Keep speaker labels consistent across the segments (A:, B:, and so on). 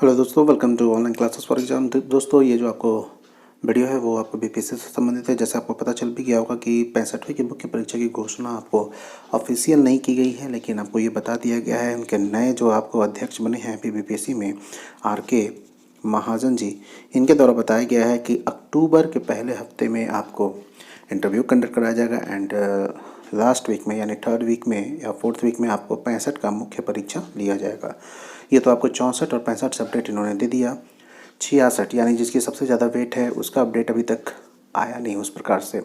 A: Hello दोस्तों, welcome to online classes for exam. दोस्तों, ये जो आपको वीडियो है वो आपको बीपीएससी से संबंधित है। जैसे आपको पता चल भी गया होगा कि 65वीं की मुख्य परीक्षा की घोषणा आपको ऑफिशियल नहीं की गई है, लेकिन आपको ये बता दिया गया है उनके नए जो आपको अध्यक्ष बने हैं बीपीएससी में, RK महाजन जी, इनके द्वारा बताया गया है कि अक्टूबर के पहले हफ्ते में आपको इंटरव्यू कंडक्ट कराया जाएगा एंड लास्ट वीक में यानी थर्ड वीक में या फोर्थ वीक में आपको 65 का मुख्य परीक्षा लिया जाएगा। ये तो आपको 64 और 65 से अपडेट इन्होंने दे दिया। 66 यानी जिसकी सबसे ज़्यादा वेट है उसका अपडेट अभी तक आया नहीं उस प्रकार से।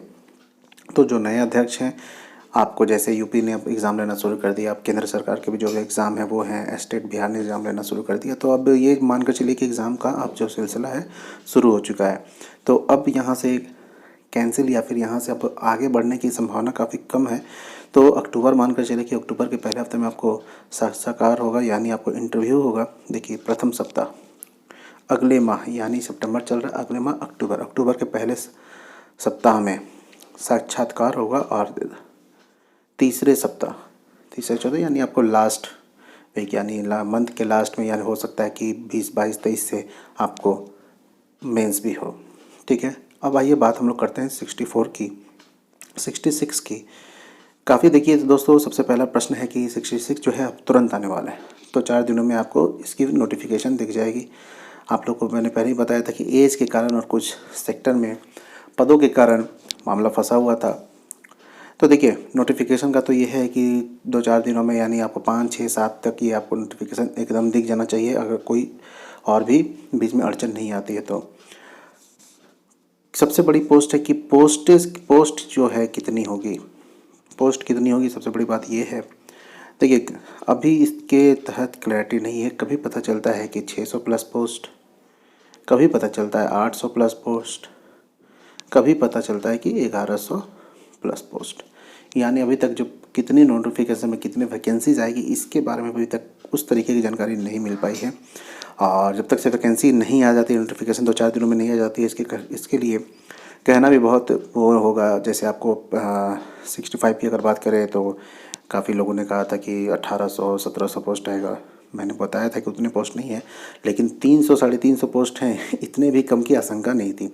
A: तो जो नए अध्यक्ष हैं, आपको जैसे यूपी ने अब एग्ज़ाम लेना शुरू कर दिया, अब केंद्र सरकार के भी जो एग्ज़ाम है वो हैं, स्टेट बिहार ने एग्ज़ाम लेना शुरू कर दिया। तो अब ये मानकर चलिए कि एग्ज़ाम का अब जो सिलसिला है शुरू हो चुका है। तो अब यहाँ से कैंसिल या फिर यहाँ से अब आगे बढ़ने की संभावना काफ़ी कम है। तो अक्टूबर मानकर चले कि अक्टूबर के पहले हफ्ते में आपको साक्षात्कार होगा, यानी आपको इंटरव्यू होगा। देखिए, प्रथम सप्ताह अगले माह यानी सितंबर चल रहा है, अगले माह अक्टूबर के पहले सप्ताह में साक्षात्कार होगा और तीसरे चौथे यानी आपको लास्ट वीक यानी मंथ के लास्ट में, यानी हो सकता है कि 20, 22, 23 से आपको मेंस भी हो। ठीक है, अब आइए बात हम लोग करते हैं 66 की। काफ़ी देखिए दोस्तों, सबसे पहला प्रश्न है कि 66 जो है अब तुरंत आने वाला है। तो 4 दिनों में आपको इसकी नोटिफिकेशन दिख जाएगी। आप लोग को मैंने पहले ही बताया था कि एज के कारण और कुछ सेक्टर में पदों के कारण मामला फंसा हुआ था। तो देखिए, नोटिफिकेशन का तो ये है कि 2-4 दिनों में, यानी आपको 5, 6, 7 तक ये आपको नोटिफिकेशन एकदम दिख जाना चाहिए, अगर कोई और भी बीच में अड़चन नहीं आती है। तो सबसे बड़ी पोस्ट है कि पोस्ट जो है कितनी होगी, सबसे बड़ी बात ये है। देखिए, अभी इसके तहत क्लैरिटी नहीं है। कभी पता चलता है कि 600 प्लस पोस्ट, कभी पता चलता है 800 प्लस पोस्ट, कभी पता चलता है कि 1100 प्लस पोस्ट। यानी अभी तक जो कितनी नोटिफिकेशन में कितने वैकेंसीज आएगी, इसके बारे में अभी तक उस तरीके की जानकारी नहीं मिल पाई है। और जब तक से वैकेंसी नहीं आ जाती, नोटिफिकेशन 2-4 दिनों में नहीं आ जाती है, इसके लिए कहना भी बहुत वो होगा। जैसे आपको 65 की अगर बात करें तो काफ़ी लोगों ने कहा था कि 1800 1700 पोस्ट आएगा। मैंने बताया था कि उतने पोस्ट नहीं है, लेकिन 300 350 पोस्ट हैं, इतने भी कम की आशंका नहीं थी।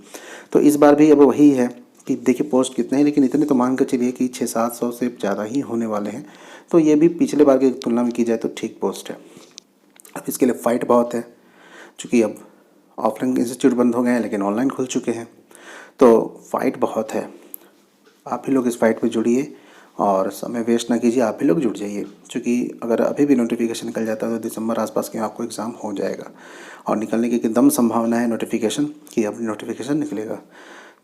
A: तो इस बार भी अब वही है कि देखिए पोस्ट कितने हैं, लेकिन इतने तो मान कर चलिए कि 600-700 से ज़्यादा ही होने वाले हैं। तो ये भी पिछले बार की तुलना में की जाए तो ठीक पोस्ट है। अब इसके लिए फ़ाइट बहुत है, चूँकि अब ऑफलाइन इंस्टीट्यूट बंद हो गए हैं लेकिन ऑनलाइन खुल चुके हैं, तो फ़ाइट बहुत है। आप भी लोग इस फाइट में जुड़िए और समय वेस्ट ना कीजिए, आप भी लोग जुड़ जाइए। क्योंकि अगर अभी भी नोटिफिकेशन निकल जाता है तो दिसंबर आसपास के आपको एग्ज़ाम हो जाएगा, और निकलने की एकदम संभावना है नोटिफिकेशन कि अब नोटिफिकेशन निकलेगा।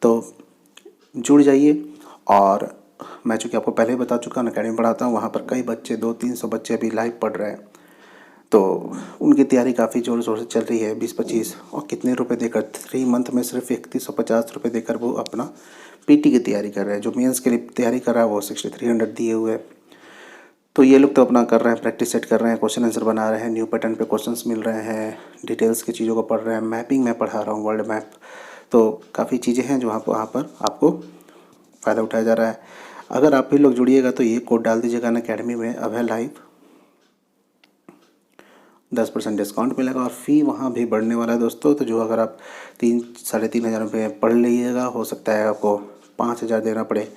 A: तो जुड़ जाइए। और मैं चूँकि आपको पहले ही बता चुका हूँ, अकेडमी पढ़ाता हूँ, वहाँ पर कई बच्चे 200-300 बच्चे अभी लाइव पढ़ रहे हैं। तो उनकी तैयारी काफ़ी ज़ोर शोर से चल रही है। 20-25 और कितने रुपए देकर, 3 मंथ में सिर्फ 3150 रुपये देकर वो अपना PT की तैयारी कर रहे हैं। जो मेंस के लिए तैयारी कर रहा है वो 6300 दिए हुए। तो ये लोग तो अपना कर रहे हैं, प्रैक्टिस सेट कर रहे हैं, क्वेश्चन आंसर बना रहे हैं, न्यू पैटर्न पे क्वेश्चंस मिल रहे हैं, डिटेल्स की चीज़ों को पढ़ रहे हैं, मैपिंग मैं पढ़ा रहा हूँ, वर्ल्ड मैप। तो काफ़ी चीज़ें हैं जो वहाँ पर आपको फ़ायदा उठाया जा रहा है। अगर आप भी लोग जुड़िएगा तो ये कोड डाल दीजिएगा अनअकैडमी में, अब है लाइव, 10% डिस्काउंट मिलेगा। और फ़ी वहाँ भी बढ़ने वाला है दोस्तों। तो जो अगर आप 3-3.5 रुपये पढ़ लीजिएगा, हो सकता है आपको 5000 देना पड़े।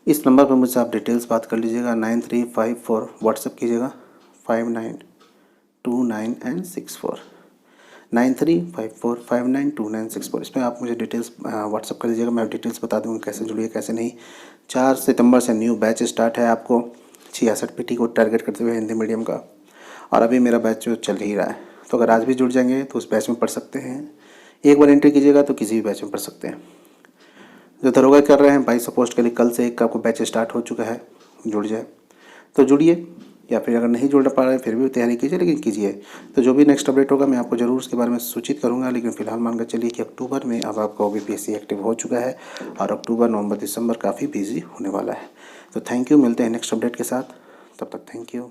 A: इस नंबर पर मुझसे आप डिटेल्स बात कर लीजिएगा, 9354 व्हाट्सअप कीजिएगा 5929 9354592964। इसमें आप मुझे डिटेल्स व्हाट्सअप कर दीजिएगा, मैं डिटेल्स बता दूँगा कैसे जुड़िए कैसे नहीं। 4 सितंबर से न्यू बैच स्टार्ट है आपको 66 PT को टारगेट करते हुए हिंदी मीडियम का, और अभी मेरा बैच जो चल ही रहा है। तो अगर आज भी जुड़ जाएंगे तो उस बैच में पढ़ सकते हैं। एक बार एंट्री कीजिएगा तो किसी भी बैच में पढ़ सकते हैं। जो दरोगा कर रहे हैं 2200 पोस्ट के लिए, कल से एक आपको बैच स्टार्ट हो चुका है, जुड़ जाए तो जुड़िए, या फिर अगर नहीं जुड़ पा रहे फिर भी तैयारी कीजिए, लेकिन कीजिए। तो जो भी नेक्स्ट अपडेट होगा मैं आपको ज़रूर उसके बारे में सूचित करूंगा। लेकिन फिलहाल मानकर चलिए कि अक्टूबर में अब आपका BPSC एक्टिव हो चुका है, और अक्टूबर, नवंबर, दिसंबर काफ़ी बिजी होने वाला है। तो थैंक यू, मिलते हैं नेक्स्ट अपडेट के साथ, तब तक थैंक यू।